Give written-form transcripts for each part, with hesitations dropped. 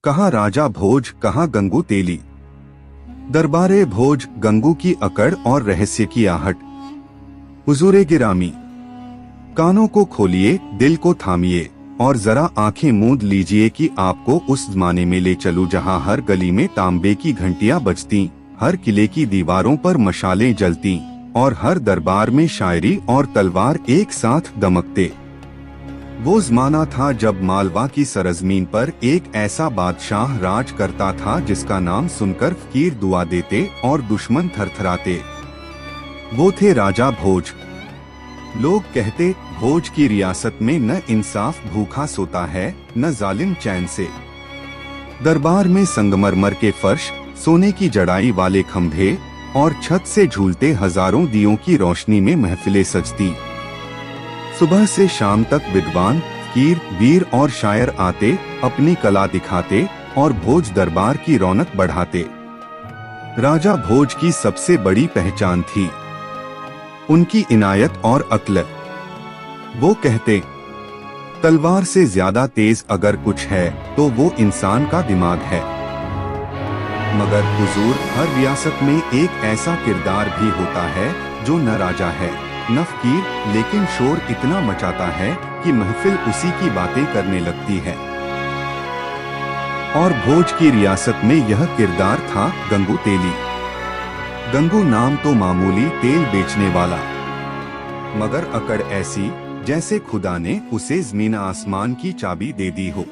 कहाँ राजा भोज, कहाँ गंगू तेली। दरबारे भोज, गंगू की अकड़ और रहस्य की आहट। हुजूरे गिरामी, कानों को खोलिए, दिल को थामिए और जरा आंखें मूंद लीजिए कि आपको उस जमाने में ले चलूं जहां हर गली में तांबे की घंटियां बजती, हर किले की दीवारों पर मशालें जलती और हर दरबार में शायरी और तलवार एक साथ दमकते। वो जमाना था जब मालवा की सरजमीन पर एक ऐसा बादशाह राज करता था जिसका नाम सुनकर फकीर दुआ देते और दुश्मन थरथराते। वो थे राजा भोज। लोग कहते, भोज की रियासत में न इंसाफ भूखा सोता है, न जालिम चैन से। दरबार में संगमरमर के फर्श, सोने की जड़ाई वाले खंभे और छत से झूलते हजारों दियों की रोशनी में महफिलें सजती। सुबह से शाम तक विद्वान, फकीर, वीर और शायर आते, अपनी कला दिखाते और भोज दरबार की रौनक बढ़ाते। राजा भोज की सबसे बड़ी पहचान थी उनकी इनायत और अक्ल। वो कहते, तलवार से ज्यादा तेज अगर कुछ है तो वो इंसान का दिमाग है। मगर हुजूर, हर रियासत में एक ऐसा किरदार भी होता है जो न राजा है न फकीर, लेकिन शोर इतना मचाता है कि महफिल उसी की बातें करने लगती है। और भोज की रियासत में यह किरदार था गंगू तेली। गंगू नाम तो मामूली तेल बेचने वाला, मगर अकड़ ऐसी जैसे खुदा ने उसे जमीन आसमान की चाबी दे दी हो।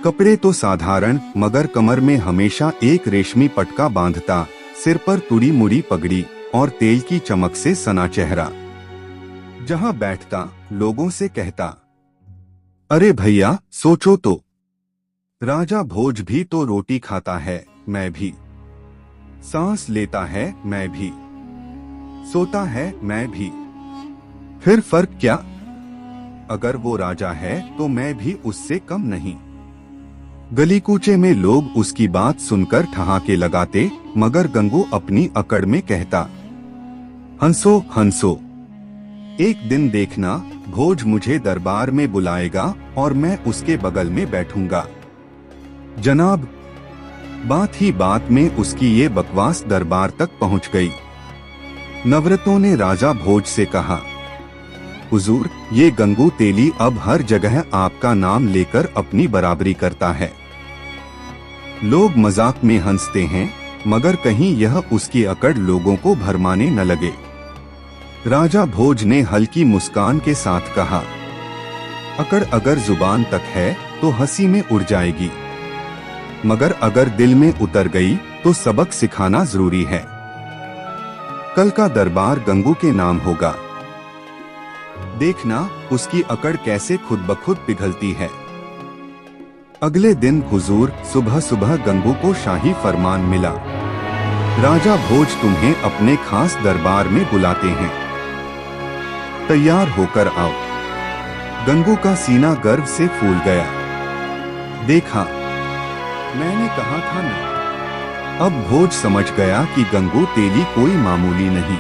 कपड़े तो साधारण, मगर कमर में हमेशा एक रेशमी पटका बांधता, सिर पर तुड़ी मुड़ी पगड़ी और तेल की चमक से सना चेहरा। जहां बैठता लोगों से कहता, अरे भैया सोचो तो, राजा भोज भी तो रोटी खाता है, मैं भी। सांस लेता है, मैं भी। सोता है, मैं भी। फिर फर्क क्या? अगर वो राजा है तो मैं भी उससे कम नहीं। गली कूचे में लोग उसकी बात सुनकर ठहाके लगाते, मगर गंगू अपनी अकड़ में कहता, हंसो हंसो, एक दिन देखना भोज मुझे दरबार में बुलाएगा और मैं उसके बगल में बैठूंगा। जनाब, बात ही बात में उसकी ये बकवास दरबार तक पहुंच गई। नवरतों ने राजा भोज से कहा, हुजूर, ये गंगू तेली अब हर जगह आपका नाम लेकर अपनी बराबरी करता है। लोग मजाक में हंसते हैं, मगर कहीं यह उसकी अकड़ लोगों को भरमाने न लगे। राजा भोज ने हल्की मुस्कान के साथ कहा, अकड़ अगर जुबान तक है तो हंसी में उड़ जाएगी, मगर अगर दिल में उतर गई तो सबक सिखाना जरूरी है। कल का दरबार गंगू के नाम होगा। देखना उसकी अकड़ कैसे खुद ब खुद पिघलती है। अगले दिन हुजूर, सुबह सुबह गंगू को शाही फरमान मिला, राजा भोज तुम्हें अपने खास दरबार में बुलाते हैं, तैयार होकर आओ। गंगू का सीना गर्व से फूल गया। देखा, मैंने कहा था ना। अब भोज समझ गया कि गंगू तेली कोई मामूली नहीं।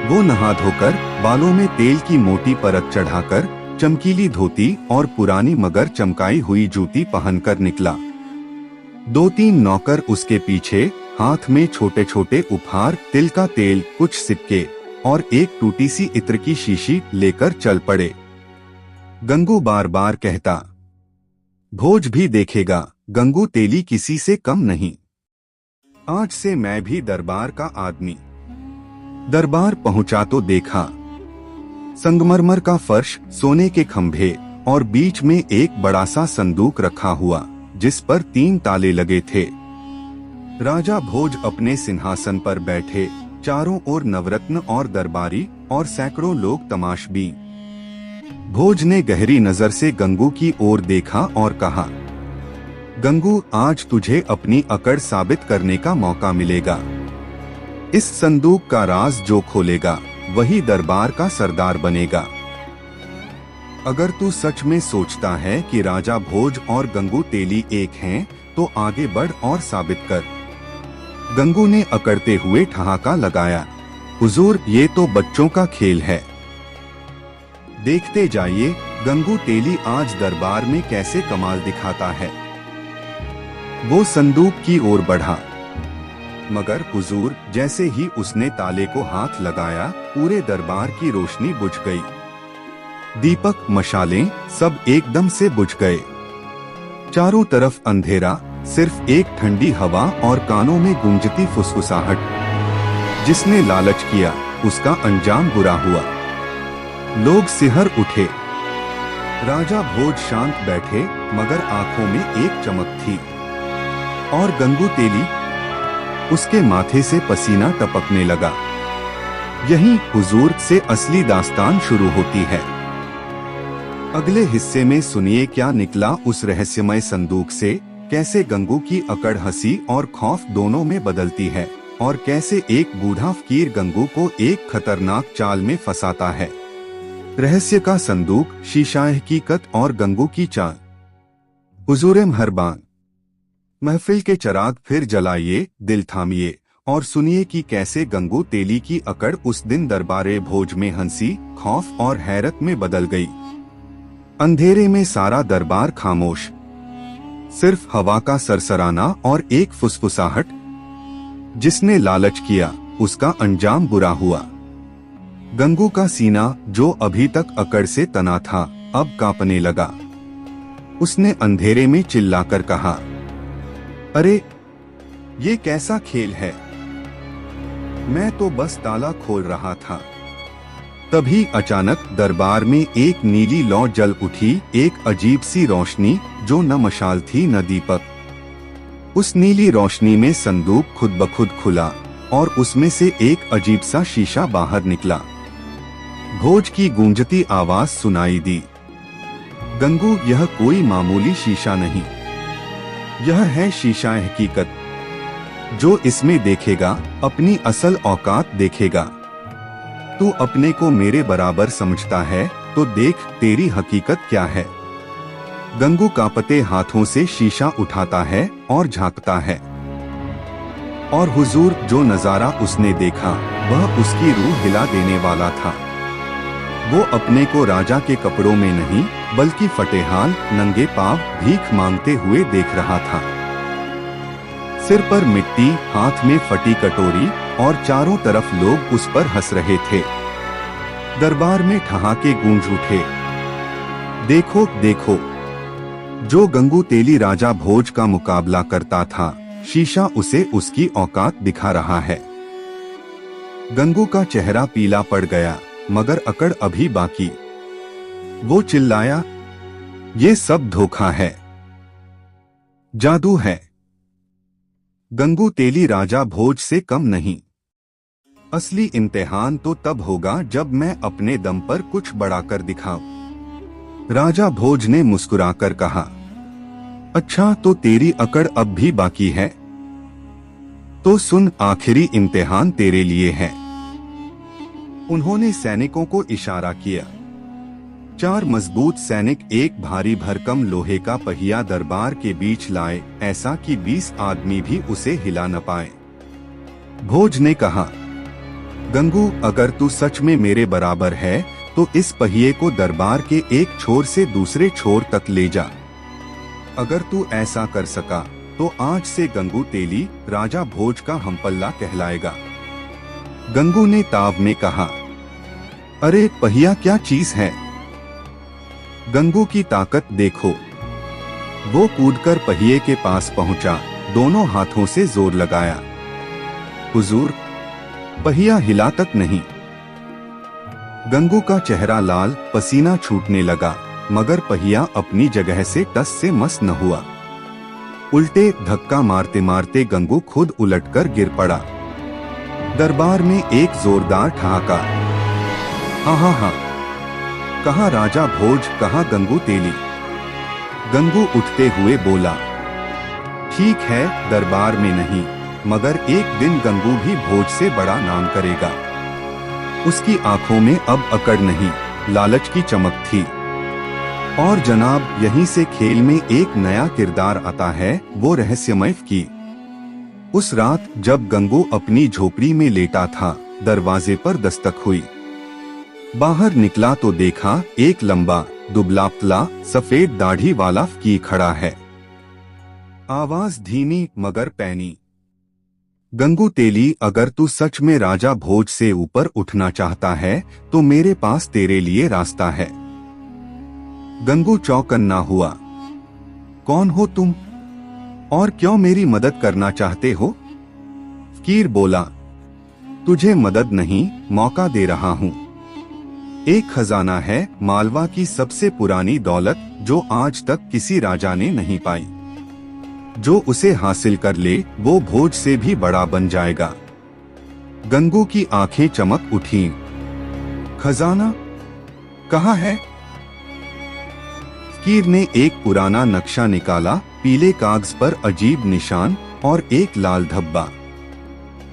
वो नहा धोकर, बालों में तेल की मोटी परत चढ़ाकर, चमकीली धोती और पुरानी मगर चमकाई हुई जूती पहनकर निकला। 2-3 नौकर उसके पीछे, हाथ में छोटे छोटे उपहार, तिल का तेल, कुछ सिक्के और एक टूटी सी इत्र की शीशी लेकर चल पड़े। गंगू बार बार कहता, भोज भी देखेगा, गंगू तेली किसी से कम नहीं। आज से मैं भी दरबार का आदमी। दरबार पहुंचा तो देखा, संगमरमर का फर्श, सोने के खंभे और बीच में एक बड़ा सा संदूक रखा हुआ, जिस पर 3 ताले लगे थे। राजा भोज अपने सिंहासन पर बैठे, चारों ओर नवरत्न और दरबारी और सैकड़ों लोग तमाशबीन। भोज ने गहरी नजर से गंगू की ओर देखा और कहा, गंगू, आज तुझे अपनी अकड़ साबित करने का मौका मिलेगा। इस संदूक का राज जो खोलेगा वही दरबार का सरदार बनेगा। अगर तू सच में सोचता है कि राजा भोज और गंगू तेली एक हैं, तो आगे बढ़ और साबित कर। गंगू ने अकड़ते हुए ठहाका लगाया, हुजूर, ये तो बच्चों का खेल है। देखते जाइए गंगू तेली आज दरबार में कैसे कमाल दिखाता है। वो संदूक की ओर बढ़ा, मगर हुजूर, जैसे ही उसने ताले को हाथ लगाया, पूरे दरबार की रोशनी बुझ गई। दीपक, मशालें, सब एकदम से बुझ गए। चारों तरफ अंधेरा, सिर्फ एक ठंडी हवा और कानों में गूंजती फुसफुसाहट। जिसने लालच किया, उसका अंजाम बुरा हुआ। लोग सिहर उठे। राजा भोज शांत बैठे, मगर आंखों में एक चमक थी। और गंगू तेली, उसके माथे से पसीना टपकने लगा। यहीं हुजूर से असली दास्तान शुरू होती है। अगले हिस्से में सुनिए क्या निकला उस रहस्यमय संदूक से, कैसे गंगू की अकड़ हंसी और खौफ दोनों में बदलती है, और कैसे एक बूढ़ा फकीर गंगू को एक खतरनाक चाल में फंसाता है। रहस्य का संदूक, शीशाए हकीकत और गंगू की चाल। हुजूर मेहरबान, महफिल के चिराग फिर जलाइए, दिल थामिए और सुनिए कि कैसे गंगू तेली की अकड़ उस दिन दरबारे भोज में हंसी, खौफ और हैरत में बदल गई। अंधेरे में सारा दरबार खामोश, सिर्फ हवा का सरसराना और एक फुसफुसाहट। जिसने लालच किया, उसका अंजाम बुरा हुआ। गंगू का सीना, जो अभी तक अकड़ से तना था, अब कांपने लगा। उसने अंधेरे में चिल्लाकर कहा, अरे, ये कैसा खेल है? मैं तो बस ताला खोल रहा था। तभी अचानक दरबार में एक नीली लौ जल उठी, एक अजीब सी रोशनी जो न मशाल थी न दीपक। उस नीली रोशनी में संदूक खुद ब खुद खुला और उसमें से एक अजीब सा शीशा बाहर निकला। भोज की गूंजती आवाज सुनाई दी, गंगू, यह कोई मामूली शीशा नहीं, यह है शीशा हकीकत। जो इसमें देखेगा, अपनी असल औकात देखेगा। तू अपने को मेरे बराबर समझता है तो देख तेरी हकीकत क्या है। गंगू कांपते हाथों से शीशा उठाता है और झांकता है। और हुजूर, जो नजारा उसने देखा, वह उसकी रूह हिला देने वाला था। वो अपने को राजा के कपड़ों में नहीं, बल्कि फटेहाल, नंगे पांव, भीख मांगते हुए देख रहा था। सिर पर मिट्टी, हाथ में फटी कटोरी, और चारों तरफ लोग उस पर हंस रहे थे। दरबार में ठहाके गूंज उठे। देखो देखो, जो गंगू तेली राजा भोज का मुकाबला करता था, शीशा उसे उसकी औकात दिखा रहा है। गंगू का चेहरा पीला पड़ गया, मगर अकड़ अभी बाकी। वो चिल्लाया, ये सब धोखा है, जादू है। गंगू तेली राजा भोज से कम नहीं। असली इम्तिहान तो तब होगा जब मैं अपने दम पर कुछ बड़ा कर दिखाऊं। राजा भोज ने मुस्कुराकर कहा, अच्छा, तो तेरी अकड़ अब भी बाकी है? तो सुन, आखिरी इम्तिहान तेरे लिए है। उन्होंने सैनिकों को इशारा किया। 4 मजबूत सैनिक एक भारी भरकम लोहे का पहिया दरबार के बीच लाए, ऐसा कि 20 आदमी भी उसे हिला न पाए। भोज ने कहा, गंगू, अगर तू सच में मेरे बराबर है तो इस पहिए को दरबार के एक छोर से दूसरे छोर तक ले जा। अगर तू ऐसा कर सका तो आज से गंगू तेली राजा भोज का हमपल्ला कहलाएगा। गंगू ने ताव में कहा, अरे पहिया क्या चीज है? गंगू की ताकत देखो। वो कूदकर पहिए के पास पहुंचा, दोनों हाथों से जोर लगाया। हुजूर, पहिया हिला तक नहीं। गंगू का चेहरा लाल, पसीना छूटने लगा, मगर पहिया अपनी जगह से टस से मस न हुआ। उल्टे धक्का मारते मारते गंगू खुद उलटकर गिर पड़ा। दरबार में एक जोरदार ठहाका। हा हा हा, कहाँ राजा भोज, कहाँ गंगू तेली? गंगू उठते हुए बोला, ठीक है, दरबार में नहीं, मगर एक दिन गंगू भी भोज से बड़ा नाम करेगा। उसकी आंखों में अब अकड़ नहीं, लालच की चमक थी। और जनाब, यहीं से खेल में एक नया किरदार आता है, वो रहस्यमय की। उस रात जब गंगू अपनी झोपड़ी में लेटा था, दरवाजे पर दस्तक हुई। बाहर निकला तो देखा एक लंबा, दुबला पतला, सफेद दाढ़ी वाला फकीर खड़ा है। आवाज धीमी मगर पैनी। गंगू तेली, अगर तू सच में राजा भोज से ऊपर उठना चाहता है तो मेरे पास तेरे लिए रास्ता है। गंगू चौकन्ना हुआ। कौन हो तुम और क्यों मेरी मदद करना चाहते हो? फकीर बोला, तुझे मदद नहीं मौका दे रहा हूं। एक खजाना है, मालवा की सबसे पुरानी दौलत जो आज तक किसी राजा ने नहीं पाई। जो उसे हासिल कर ले वो भोज से भी बड़ा बन जाएगा। गंगू की आंखें चमक उठीं। खजाना कहाँ है? फकीर ने एक पुराना नक्शा निकाला, पीले कागज पर अजीब निशान और एक लाल धब्बा।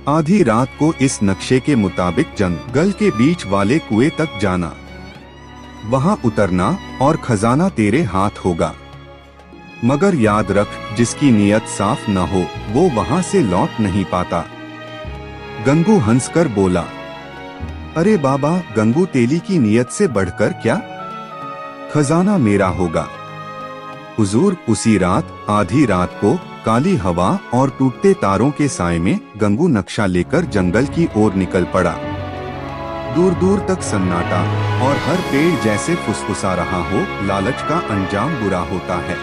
आधी रात को इस नक्शे के मुताबिक जंगल के बीच वाले कुएं तक जाना, वहां उतरना और खजाना तेरे हाथ होगा। मगर याद रख, जिसकी नीयत साफ न हो वो वहां से लौट नहीं पाता। गंगू हंसकर बोला, अरे बाबा, गंगू तेली की नीयत से बढ़कर क्या? खजाना मेरा होगा। हुजूर, उसी रात आधी रात को काली हवा और टूटते तारों के साए में गंगू नक्शा लेकर जंगल की ओर निकल पड़ा। दूर दूर तक सन्नाटा और हर पेड़ जैसे फुसफुसा रहा हो। लालच का अंजाम बुरा होता है।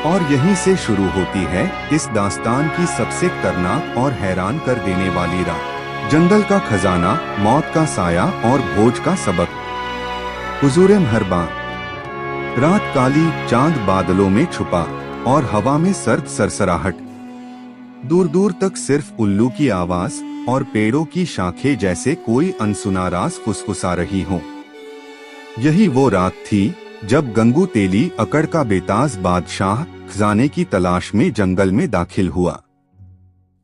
और यहीं से शुरू होती है इस दास्तान की सबसे खतरनाक और हैरान कर देने वाली रात। जंगल का खजाना, मौत का साया और भोज का सबक। हुजूरे मेहरबान। रात काली, चांद बादलों में छुपा और हवा में सर्द सरसराहट। दूर दूर तक सिर्फ उल्लू की आवाज और पेड़ों की शाखें जैसे कोई अनसुना राज फुसफुसा रही हो। यही वो रात थी जब गंगू तेली, अकड़ का बेताज बादशाह, खजाने की तलाश में जंगल में दाखिल हुआ।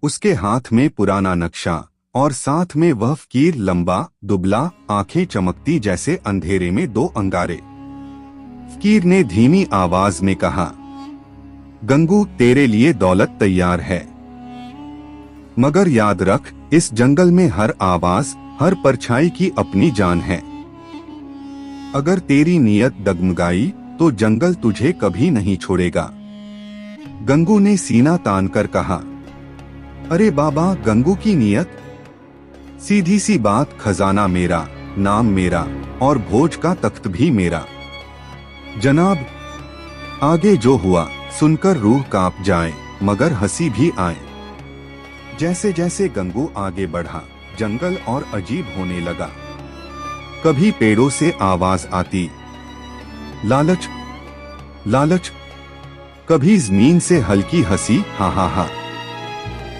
उसके हाथ में पुराना नक्शा और साथ में वह फकीर, लंबा दुबला, आंखें चमकती जैसे अंधेरे में दो अंगारे। फकीर ने धीमी आवाज में कहा, गंगू, तेरे लिए दौलत तैयार है, मगर याद रख, इस जंगल में हर आवाज, हर परछाई की अपनी जान है। अगर तेरी नीयत डगमगाई तो जंगल तुझे कभी नहीं छोड़ेगा। गंगू ने सीना तानकर कहा, अरे बाबा, गंगू की नीयत? सीधी सी बात, खजाना मेरा, नाम मेरा और भोज का तख्त भी मेरा। जनाब, आगे जो हुआ सुनकर रूह कांप जाए मगर हंसी भी आए। जैसे जैसे गंगू आगे बढ़ा, जंगल और अजीब होने लगा। कभी पेड़ों से आवाज आती, लालच लालच। कभी जमीन से हल्की हंसी, हा हा हा।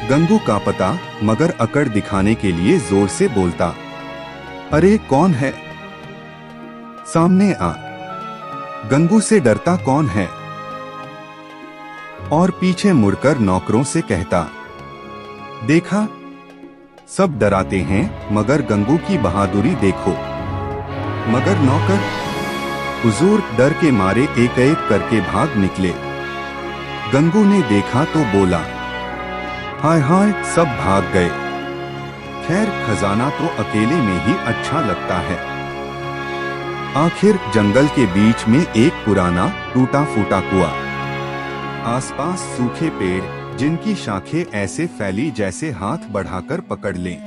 गंगू का पता मगर अकड़ दिखाने के लिए जोर से बोलता, अरे कौन है? सामने आ। गंगू से डरता कौन है? और पीछे मुड़कर नौकरों से कहता, देखा, सब डराते हैं मगर गंगू की बहादुरी देखो। मगर नौकर, हुजूर, डर के मारे एक एक करके भाग निकले। गंगू ने देखा तो बोला, हाय हाय, सब भाग गए। खैर, खजाना तो अकेले में ही अच्छा लगता है। आखिर जंगल के बीच में एक पुराना टूटा फूटा कुआं, आसपास सूखे पेड़ जिनकी शाखें ऐसे फैली जैसे हाथ बढ़ाकर पकड़ लें।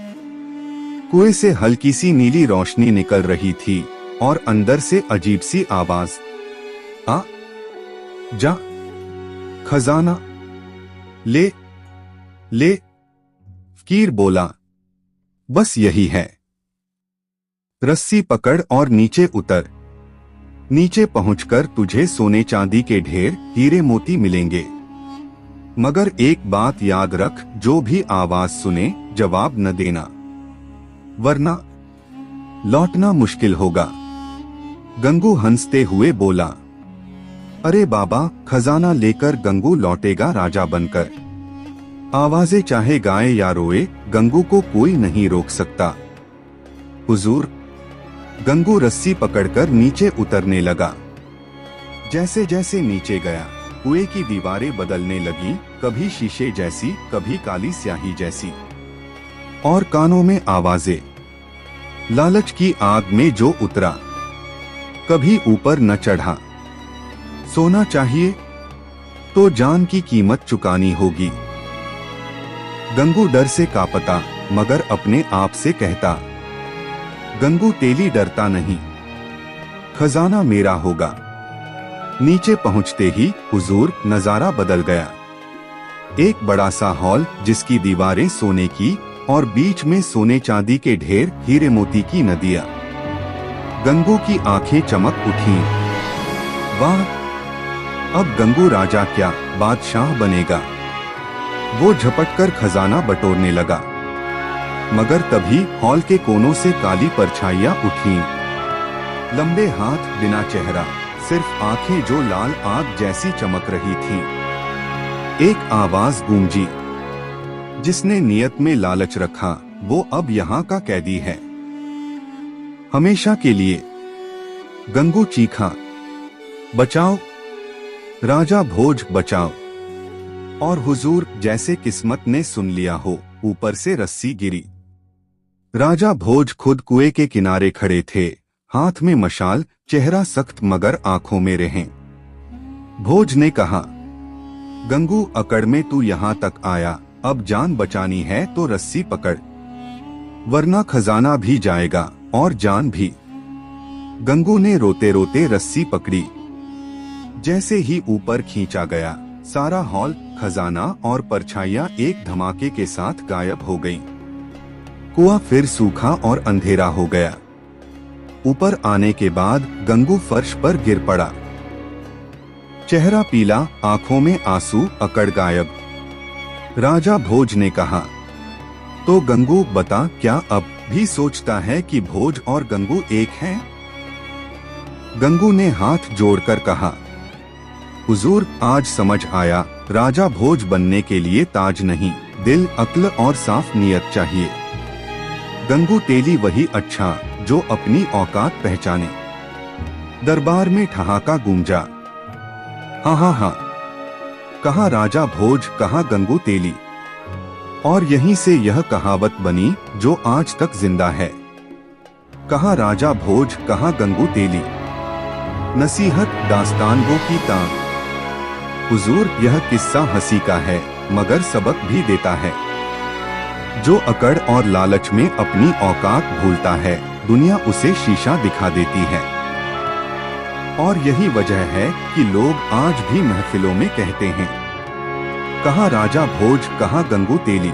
कुएं से हल्की सी नीली रोशनी निकल रही थी और अंदर से अजीब सी आवाज, आ जा, खजाना ले ले। फकीर बोला, बस यही है। रस्सी पकड़ और नीचे उतर। नीचे पहुंचकर तुझे सोने चांदी के ढेर, हीरे मोती मिलेंगे। मगर एक बात याद रख, जो भी आवाज सुने जवाब न देना, वरना लौटना मुश्किल होगा। गंगू हंसते हुए बोला, अरे बाबा, खजाना लेकर गंगू लौटेगा राजा बनकर। आवाजें चाहे गाए या रोए, गंगू को कोई नहीं रोक सकता। हुजूर। गंगू रस्सी पकड़कर नीचे उतरने लगा। जैसे जैसे नीचे गया, कुएं की दीवारें बदलने लगी, कभी शीशे जैसी, कभी काली स्याही जैसी, और कानों में आवाजें। लालच की आग में जो उतरा, कभी ऊपर न चढ़ा। सोना चाहिए? तो जान की कीमत चुकानी होगी। गंगू डर से कांपता, मगर अपने आप से कहता, गंगू तेली डरता नहीं, खजाना मेरा होगा। नीचे पहुंचते ही हुजूर नजारा बदल गया। एक बड़ा सा हॉल जिसकी दीवारें सोने की और बीच में सोने चांदी के ढेर, हीरे मोती की नदियां। गंगू की आंखें चमक उठीं। वाह, अब गंगू राजा क्या बादशाह बनेगा। वो झपटकर खजाना बटोरने लगा, मगर तभी हॉल के कोनों से काली परछाइयां उठीं। लंबे हाथ, बिना चेहरा, सिर्फ आंखें जो लाल आग जैसी चमक रही थीं। एक आवाज गूंजी, जिसने नियत में लालच रखा वो अब यहाँ का कैदी है, हमेशा के लिए। गंगू चीखा, बचाओ राजा भोज, बचाओ। और हुजूर जैसे किस्मत ने सुन लिया हो, ऊपर से रस्सी गिरी। राजा भोज खुद कुएं के किनारे खड़े थे, हाथ में मशाल, चेहरा सख्त मगर आंखों में रहें। भोज ने कहा, गंगू अकड़ में तू यहाँ तक आया, अब जान बचानी है तो रस्सी पकड़, वरना खजाना भी जाएगा और जान भी। गंगू ने रोते रोते रस्सी पकड़ी। जैसे ही ऊपर खींचा गया, सारा हॉल, खजाना और परछाइयां एक धमाके के साथ गायब हो गईं। कुआं फिर सूखा और अंधेरा हो गया। ऊपर आने के बाद गंगू फर्श पर गिर पड़ा। चेहरा पीला, आंखों में आंसू, अकड़ गायब। राजा भोज ने कहा, तो गंगू बता, क्या अब भी सोचता है कि भोज और गंगू एक हैं? गंगू ने हाथ जोड़कर कहा, हुजूर आज समझ आया, राजा भोज बनने के लिए ताज नहीं, दिल, अक्ल और साफ नियत चाहिए। गंगू तेली वही अच्छा जो अपनी औकात पहचाने। दरबार में ठहाका गूंजा। हाँ हाँ हाँ, कहा राजा भोज, कहा गंगू तेली। और यहीं से यह कहावत बनी जो आज तक जिंदा है, कहा राजा भोज, कहा गंगू तेली। नसीहत, दास्तान गो की तान। हुजूर यह किस्सा हंसी का है मगर सबक भी देता है। जो अकड़ और लालच में अपनी औकात भूलता है, दुनिया उसे शीशा दिखा देती है। और यही वजह है कि लोग आज भी महफिलों में कहते हैं, कहा राजा भोज, कहा गंगू तेली।